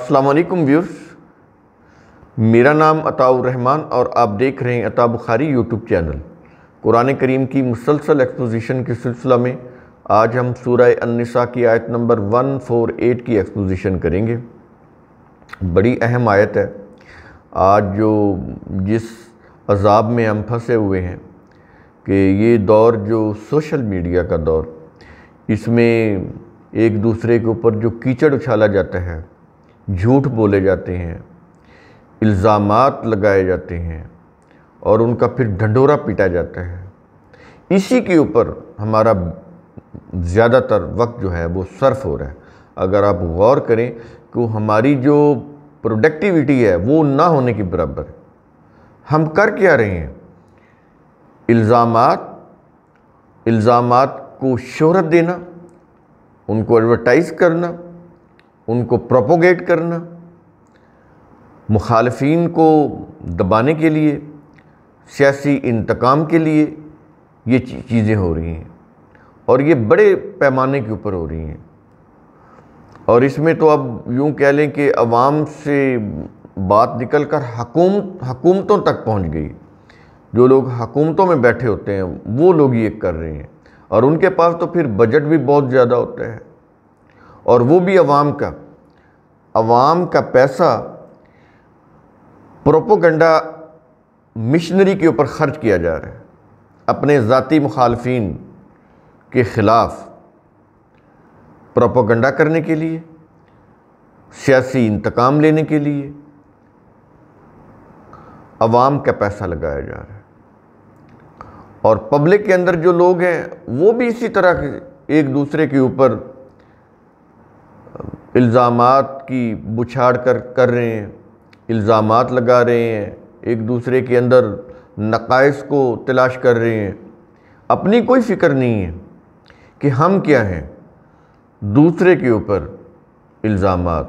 السلام علیکم ویورز، میرا نام عطاء الرحمن اور آپ دیکھ رہے ہیں عطاء بخاری یوٹیوب چینل۔ قرآن کریم کی مسلسل ایکسپوزیشن کے سلسلہ میں آج ہم سورہ النساء کی آیت نمبر 148 کی ایکسپوزیشن کریں گے۔ بڑی اہم آیت ہے۔ آج جس عذاب میں ہم پھنسے ہوئے ہیں کہ یہ دور جو سوشل میڈیا کا دور، اس میں ایک دوسرے کے اوپر جو کیچڑ اچھالا جاتا ہے، جھوٹ بولے جاتے ہیں، الزامات لگائے جاتے ہیں اور ان کا پھر ڈھنڈورا پیٹا جاتا ہے، اسی کے اوپر ہمارا زیادہ تر وقت جو ہے وہ صرف ہو رہا ہے۔ اگر آپ غور کریں کہ ہماری جو پروڈکٹیوٹی ہے وہ نہ ہونے کی برابر ہے۔ ہم کر کیا رہے ہیں؟ الزامات کو شہرت دینا، ان کو ایڈورٹائز کرنا، ان کو پروپوگیٹ کرنا، مخالفین کو دبانے کے لیے، سیاسی انتقام کے لیے یہ چیزیں ہو رہی ہیں اور یہ بڑے پیمانے کے اوپر ہو رہی ہیں۔ اور اس میں تو اب یوں کہہ لیں کہ عوام سے بات نکل کر حکومتوں تک پہنچ گئی۔ جو لوگ حکومتوں میں بیٹھے ہوتے ہیں وہ لوگ یہ کر رہے ہیں، اور ان کے پاس تو پھر بجٹ بھی بہت زیادہ ہوتا ہے، اور وہ بھی عوام کا پیسہ پروپوگنڈا مشنری کے اوپر خرچ کیا جا رہا ہے، اپنے ذاتی مخالفین کے خلاف پروپوگنڈا کرنے کے لیے، سیاسی انتقام لینے کے لیے عوام کا پیسہ لگایا جا رہا ہے۔ اور پبلک کے اندر جو لوگ ہیں وہ بھی اسی طرح ایک دوسرے کے اوپر الزامات کی بچھاڑ کر رہے ہیں، الزامات لگا رہے ہیں، ایک دوسرے کے اندر نقائص کو تلاش کر رہے ہیں۔ اپنی کوئی فکر نہیں ہے کہ ہم کیا ہیں، دوسرے کے اوپر الزامات،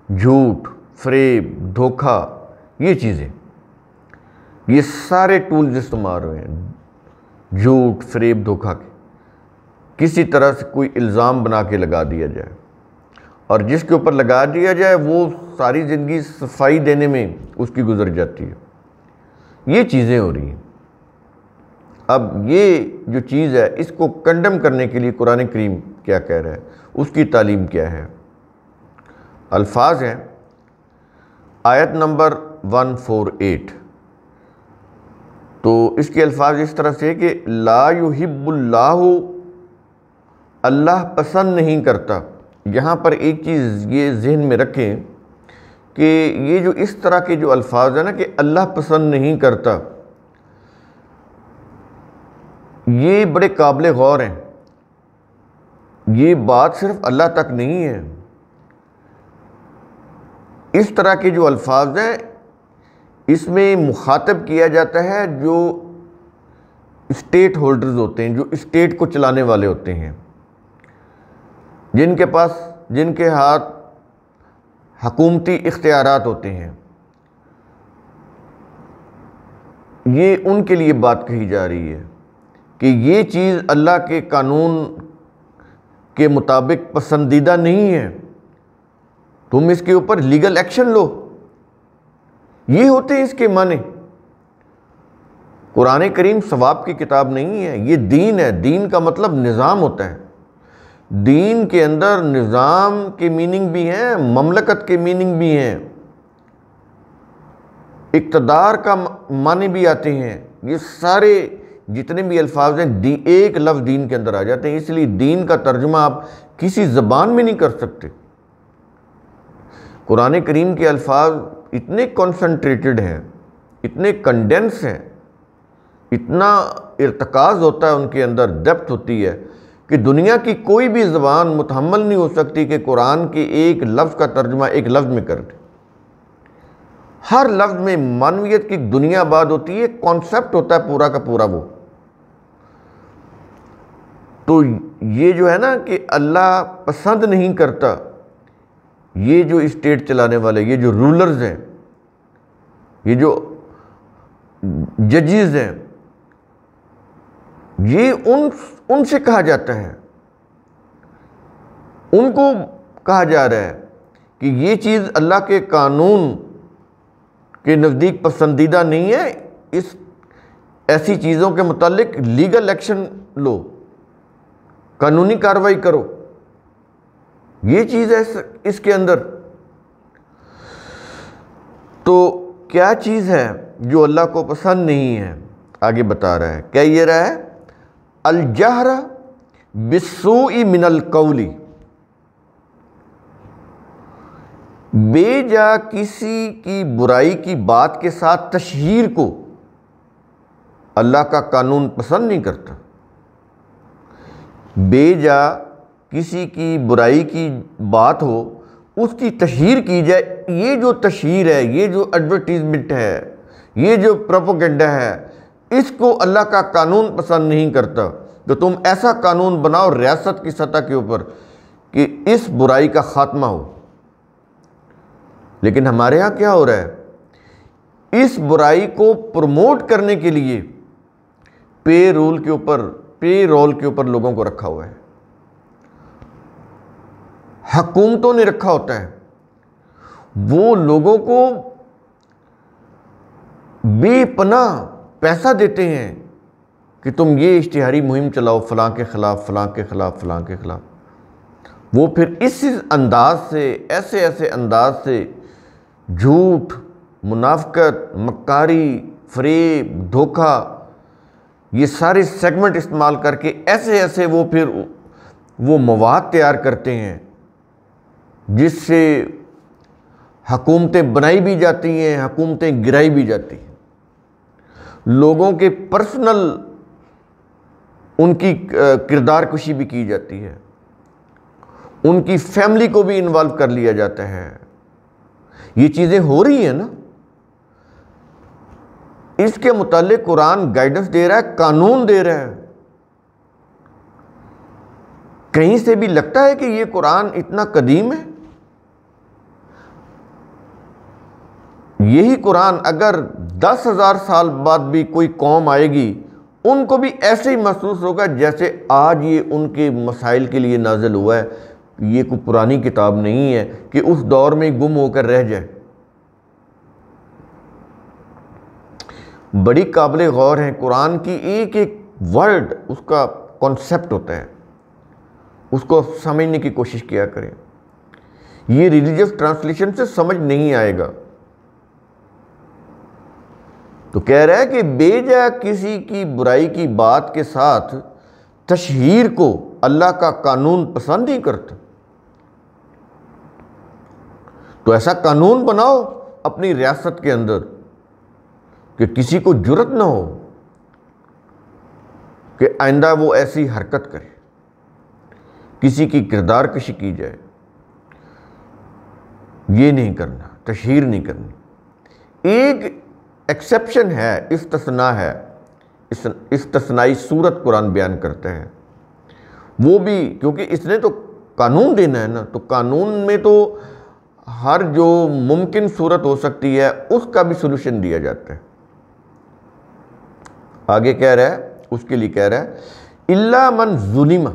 جھوٹ، فریب، دھوکہ، یہ چیزیں، یہ سارے ٹولز استعمال ہوئے ہیں۔ جھوٹ، فریب، دھوکہ کے کسی طرح سے کوئی الزام بنا کے لگا دیا جائے، اور جس کے اوپر لگا دیا جائے وہ ساری زندگی صفائی دینے میں اس کی گزر جاتی ہے۔ یہ چیزیں ہو رہی ہیں۔ اب یہ جو چیز ہے اس کو کنڈم کرنے کے لیے قرآن کریم کیا کہہ رہا ہے، اس کی تعلیم کیا ہے؟ الفاظ ہیں آیت نمبر 148، تو اس کے الفاظ اس طرح سے کہ لا یحب اللہ پسند نہیں کرتا۔ یہاں پر ایک چیز یہ ذہن میں رکھیں کہ یہ جو اس طرح کے جو الفاظ ہیں نا کہ اللہ پسند نہیں کرتا، یہ بڑے قابل غور ہیں۔ یہ بات صرف اللہ تک نہیں ہے۔ اس طرح کے جو الفاظ ہیں اس میں مخاطب کیا جاتا ہے جو اسٹیٹ ہولڈرز ہوتے ہیں، جو اسٹیٹ کو چلانے والے ہوتے ہیں، جن کے ہاتھ حکومتی اختیارات ہوتے ہیں۔ یہ ان کے لیے بات کہی جا رہی ہے کہ یہ چیز اللہ کے قانون کے مطابق پسندیدہ نہیں ہے، تم اس کے اوپر لیگل ایکشن لو۔ یہ ہوتے ہیں اس کے معنی۔ قرآن کریم ثواب کی کتاب نہیں ہے، یہ دین ہے۔ دین کا مطلب نظام ہوتا ہے۔ دین کے اندر نظام کے میننگ بھی ہیں، مملکت کے میننگ بھی ہیں، اقتدار کا معنی بھی آتے ہیں۔ یہ سارے جتنے بھی الفاظ ہیں ایک لفظ دین کے اندر آ جاتے ہیں۔ اس لیے دین کا ترجمہ آپ کسی زبان میں نہیں کر سکتے۔ قرآن کریم کے الفاظ اتنے کنسنٹریٹڈ ہیں، اتنے کنڈینس ہیں، اتنا ارتکاز ہوتا ہے ان کے اندر، ڈیپتھ ہوتی ہے کہ دنیا کی کوئی بھی زبان متحمل نہیں ہو سکتی کہ قرآن کے ایک لفظ کا ترجمہ ایک لفظ میں کر دے۔ ہر لفظ میں معنویت کی دنیا آباد ہوتی ہے، کانسیپٹ ہوتا ہے پورا کا پورا وہ۔ تو یہ جو ہے نا کہ اللہ پسند نہیں کرتا، یہ جو اسٹیٹ چلانے والے، یہ جو رولرز ہیں، یہ جو ججز ہیں، یہ ان سے کہا جاتا ہے، ان کو کہا جا رہا ہے کہ یہ چیز اللہ کے قانون کے نزدیک پسندیدہ نہیں ہے، اس ایسی چیزوں کے متعلق لیگل ایکشن لو، قانونی کارروائی کرو، یہ چیز ہے اس کے اندر۔ تو کیا چیز ہے جو اللہ کو پسند نہیں ہے؟ آگے بتا رہا ہے، کیا یہ رہا ہے؟ الجہر بالسوء من القول، بے جا کسی کی برائی کی بات کے ساتھ تشہیر کو اللہ کا قانون پسند نہیں کرتا۔ بے جا کسی کی برائی کی بات ہو، اس کی تشہیر کی جائے، یہ جو تشہیر ہے، یہ جو ایڈورٹیزمنٹ ہے، یہ جو پروپیگنڈا ہے، اس کو اللہ کا قانون پسند نہیں کرتا۔ تو تم ایسا قانون بناؤ ریاست کی سطح کے اوپر کہ اس برائی کا خاتمہ ہو۔ لیکن ہمارے ہاں کیا ہو رہا ہے؟ اس برائی کو پروموٹ کرنے کے لیے پے رول کے اوپر لوگوں کو رکھا ہوا ہے، حکومتوں نے رکھا ہوتا ہے، وہ لوگوں کو بے پناہ پیسہ دیتے ہیں کہ تم یہ اشتہاری مہم چلاؤ فلاں کے خلاف، فلاں کے خلاف، فلاں کے خلاف۔ وہ پھر اس انداز سے، ایسے انداز سے جھوٹ، منافقت، مکاری، فریب، دھوکہ، یہ سارے سیگمنٹ استعمال کر کے ایسے وہ پھر وہ مواد تیار کرتے ہیں جس سے حکومتیں بنائی بھی جاتی ہیں، حکومتیں گرائی بھی جاتی ہیں، لوگوں کے پرسنل ان کی کردار کشی بھی کی جاتی ہے، ان کی فیملی کو بھی انوالو کر لیا جاتا ہے۔ یہ چیزیں ہو رہی ہیں نا، اس کے متعلق قرآن گائیڈنس دے رہا ہے، قانون دے رہا ہے۔ کہیں سے بھی لگتا ہے کہ یہ قرآن اتنا قدیم ہے؟ یہی قرآن اگر 10,000 سال بعد بھی کوئی قوم آئے گی، ان کو بھی ایسے ہی محسوس ہوگا جیسے آج یہ ان کے مسائل کے لیے نازل ہوا ہے۔ یہ کوئی پرانی کتاب نہیں ہے کہ اس دور میں گم ہو کر رہ جائے۔ بڑی قابل غور ہے، قرآن کی ایک ورڈ اس کا کانسیپٹ ہوتا ہے، اس کو سمجھنے کی کوشش کیا کریں۔ یہ ریلیجیس ٹرانسلیشن سے سمجھ نہیں آئے گا۔ تو کہہ رہا ہے کہ بے جا کسی کی برائی کی بات کے ساتھ تشہیر کو اللہ کا قانون پسند نہیں کرتا۔ تو ایسا قانون بناؤ اپنی ریاست کے اندر کہ کسی کو جرت نہ ہو کہ آئندہ وہ ایسی حرکت کرے، کسی کی کردار کشی کی جائے۔ یہ نہیں کرنا، تشہیر نہیں کرنی۔ ایک ایکسیپشن ہے، استثناء ہے، استثنائی صورت قرآن بیان کرتا ہے، وہ بھی کیونکہ اس نے تو قانون دینا ہے نا، تو قانون میں تو ہر جو ممکن صورت ہو سکتی ہے اس کا بھی سولوشن دیا جاتا ہے۔ آگے کہہ رہا ہے، اس کے لیے کہہ رہا ہے الا من ظلم،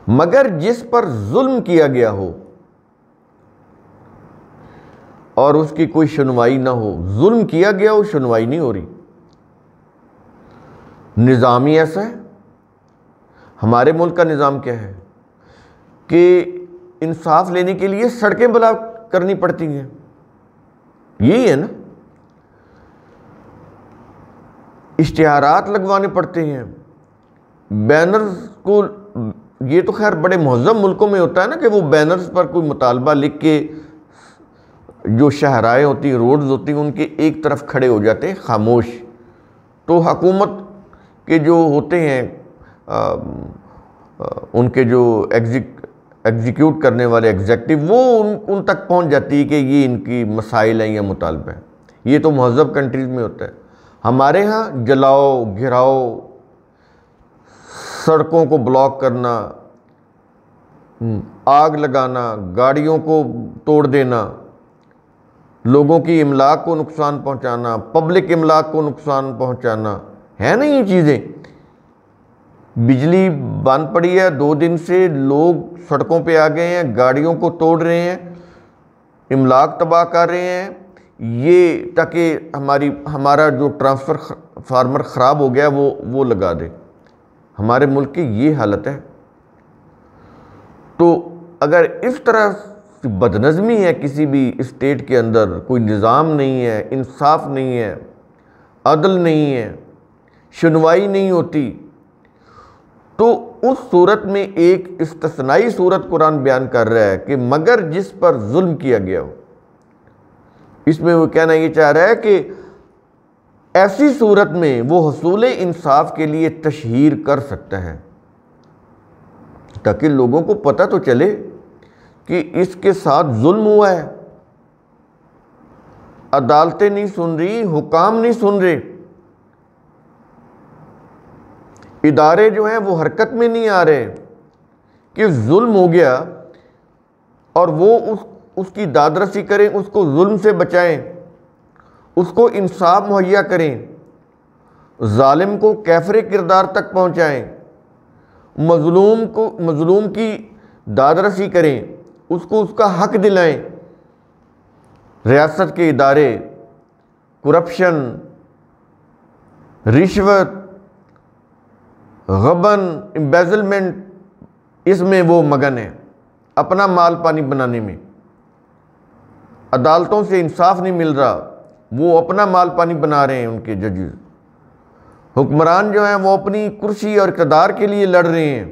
مگر جس پر ظلم کیا گیا ہو اور اس کی کوئی سنوائی نہ ہو۔ ظلم کیا گیا ہو، سنوائی نہیں ہو رہی۔ نظام ہی ایسا ہے۔ ہمارے ملک کا نظام کیا ہے کہ انصاف لینے کے لیے سڑکیں بلاک کرنی پڑتی ہیں، یہی ہے نا، اشتہارات لگوانے پڑتے ہیں، بینرز کو۔ یہ تو خیر بڑے مہذب ملکوں میں ہوتا ہے نا کہ وہ بینرز پر کوئی مطالبہ لکھ کے جو شاہراہیں ہوتی ہیں، روڈز ہوتی ہیں، ان کے ایک طرف کھڑے ہو جاتے ہیں خاموش۔ تو حکومت کے جو ہوتے ہیں ان کے جو ایگزیکیوٹ کرنے والے ایگزیکٹو، وہ ان تک پہنچ جاتی ہے کہ یہ ان کی مسائل ہیں یا مطالبہ ہیں۔ یہ تو مہذب کنٹریز میں ہوتا ہے۔ ہمارے ہاں جلاؤ، گھراؤ، سڑکوں کو بلاک کرنا، آگ لگانا، گاڑیوں کو توڑ دینا، لوگوں کی املاک کو نقصان پہنچانا، پبلک املاک کو نقصان پہنچانا، ہے نا یہ چیزیں۔ بجلی بند پڑی ہے، 2 دن سے لوگ سڑکوں پہ آ گئے ہیں، گاڑیوں کو توڑ رہے ہیں، املاک تباہ کر رہے ہیں، یہ تاکہ ہمارا جو ٹرانسفر فارمر خراب ہو گیا وہ لگا دے۔ ہمارے ملک کی یہ حالت ہے۔ تو اگر اس طرح بدنظمی ہے کسی بھی اسٹیٹ کے اندر، کوئی نظام نہیں ہے، انصاف نہیں ہے، عدل نہیں ہے، سنوائی نہیں ہوتی، تو اس صورت میں ایک استثنائی صورت قرآن بیان کر رہا ہے کہ مگر جس پر ظلم کیا گیا ہو۔ اس میں وہ کہنا یہ چاہ رہا ہے کہ ایسی صورت میں وہ حصول انصاف کے لیے تشہیر کر سکتا ہے، تاکہ لوگوں کو پتہ تو چلے کہ اس کے ساتھ ظلم ہوا ہے۔ عدالتیں نہیں سن رہی، حکام نہیں سن رہے، ادارے جو ہیں وہ حرکت میں نہیں آ رہے کہ ظلم ہو گیا اور وہ اس کی دادرسی کریں، اس کو ظلم سے بچائیں، اس کو انصاف مہیا کریں، ظالم کو کیفر کردار تک پہنچائیں، مظلوم کی دادرسی کریں، اس کو اس کا حق دلائیں۔ ریاست کے ادارے کرپشن، رشوت، غبن، امبیزلمنٹ، اس میں وہ مگن ہے، اپنا مال پانی بنانے میں۔ عدالتوں سے انصاف نہیں مل رہا، وہ اپنا مال پانی بنا رہے ہیں ان کے ججز۔ حکمران جو ہیں وہ اپنی کرسی اور اقتدار کے لیے لڑ رہے ہیں۔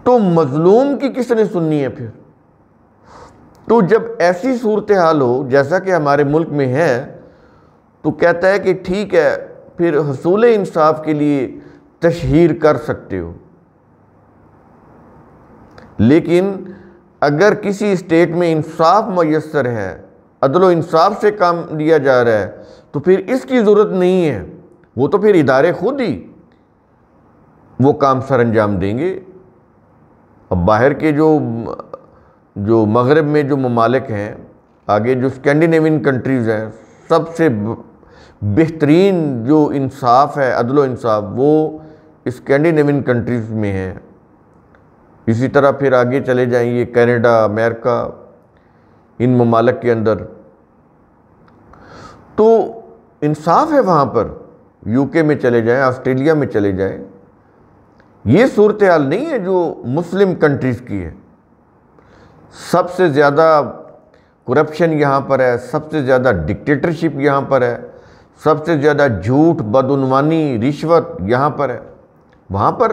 تو مظلوم کی کس نے سننی ہے پھر؟ تو جب ایسی صورتحال ہو جیسا کہ ہمارے ملک میں ہے، تو کہتا ہے کہ ٹھیک ہے، پھر حصول انصاف کے لیے تشہیر کر سکتے ہو۔ لیکن اگر کسی اسٹیٹ میں انصاف میسر ہے، عدل و انصاف سے کام لیا جا رہا ہے، تو پھر اس کی ضرورت نہیں ہے، وہ تو پھر ادارے خود ہی وہ کام سر انجام دیں گے۔ اب باہر کے جو مغرب میں جو ممالک ہیں، آگے جو اسکینڈینیوین کنٹریز ہیں، سب سے بہترین جو انصاف ہے، عدل و انصاف، وہ اسکینڈینیوین کنٹریز میں ہے۔ اسی طرح پھر آگے چلے جائیں یہ کینیڈا، امریکہ، ان ممالک کے اندر تو انصاف ہے وہاں پر۔ یو کے میں چلے جائیں، آسٹریلیا میں چلے جائیں، یہ صورتحال نہیں ہے جو مسلم کنٹریز کی ہے۔ سب سے زیادہ کرپشن یہاں پر ہے، سب سے زیادہ ڈکٹیٹرشپ یہاں پر ہے، سب سے زیادہ جھوٹ، بدعنوانی، رشوت یہاں پر ہے۔ وہاں پر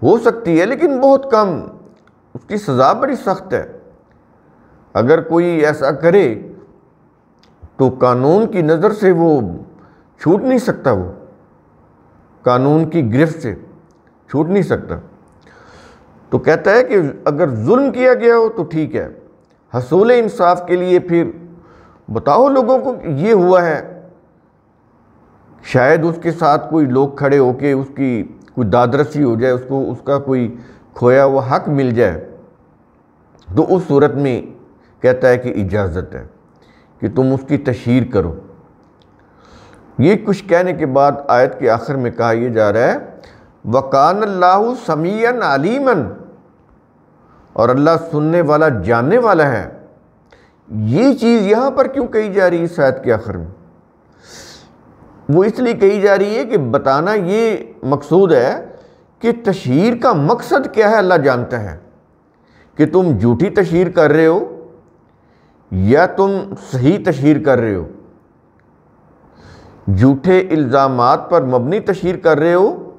ہو سکتی ہے لیکن بہت کم، اس کی سزا بڑی سخت ہے۔ اگر کوئی ایسا کرے تو قانون کی نظر سے وہ چھوٹ نہیں سکتا، وہ قانون کی گرفت سے چھوٹ نہیں سکتا۔ تو کہتا ہے کہ اگر ظلم کیا گیا ہو تو ٹھیک ہے، حصول انصاف کے لیے پھر بتاؤ لوگوں کو یہ ہوا ہے، شاید اس کے ساتھ کوئی لوگ کھڑے ہو کے اس کی کوئی دادرسی ہو جائے، اس کا کوئی کھویا ہوا حق مل جائے، تو اس صورت میں کہتا ہے کہ اجازت ہے کہ تم اس کی تشہیر کرو۔ یہ کچھ کہنے کے بعد آیت کے آخر میں کہا یہ جا رہا ہے وَقَانَ اللَّهُ سَمِيعًا عَلِيمًا، اور اللہ سننے والا جاننے والا ہے۔ یہ چیز یہاں پر کیوں کہی جا رہی ہے اس آیت کے آخر میں؟ وہ اس لیے کہی جا رہی ہے کہ بتانا یہ مقصود ہے کہ تشہیر کا مقصد کیا ہے اللہ جانتا ہے، کہ تم جھوٹی تشہیر کر رہے ہو یا تم صحیح تشہیر کر رہے ہو، جھوٹے الزامات پر مبنی تشہیر کر رہے ہو،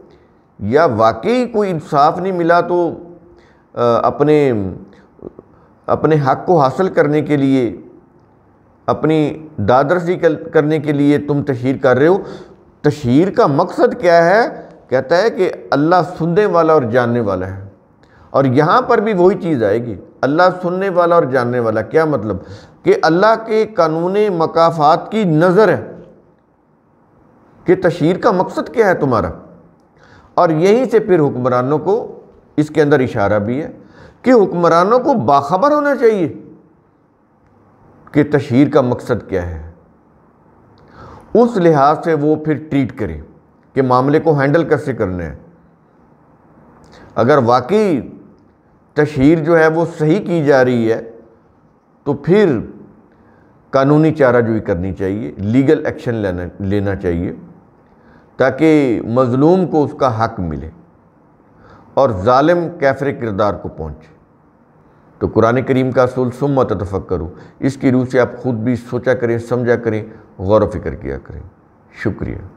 یا واقعی کوئی انصاف نہیں ملا تو اپنے حق کو حاصل کرنے کے لیے، اپنی دادرسی کرنے کے لیے تم تشہیر کر رہے ہو۔ تشہیر کا مقصد کیا ہے؟ کہتا ہے کہ اللہ سننے والا اور جاننے والا ہے۔ اور یہاں پر بھی وہی چیز آئے گی، اللہ سننے والا اور جاننے والا۔ کیا مطلب؟ کہ اللہ کے قانون مکافات کی نظر ہے کہ تشہیر کا مقصد کیا ہے تمہارا۔ اور یہیں سے پھر حکمرانوں کو اس کے اندر اشارہ بھی ہے کہ حکمرانوں کو باخبر ہونا چاہیے کہ تشہیر کا مقصد کیا ہے، اس لحاظ سے وہ پھر ٹریٹ کریں کہ معاملے کو ہینڈل کیسے کرنا ہے۔ اگر واقعی تشہیر جو ہے وہ صحیح کی جا رہی ہے تو پھر قانونی چارہ جوئی کرنی چاہیے، لیگل ایکشن لینا چاہیے تاکہ مظلوم کو اس کا حق ملے اور ظالم کافر کردار کو پہنچے۔ تو قرآن کریم کا اصول ثم تتفکروا، اس کی روح سے آپ خود بھی سوچا کریں، سمجھا کریں، غور و فکر کیا کریں۔ شکریہ۔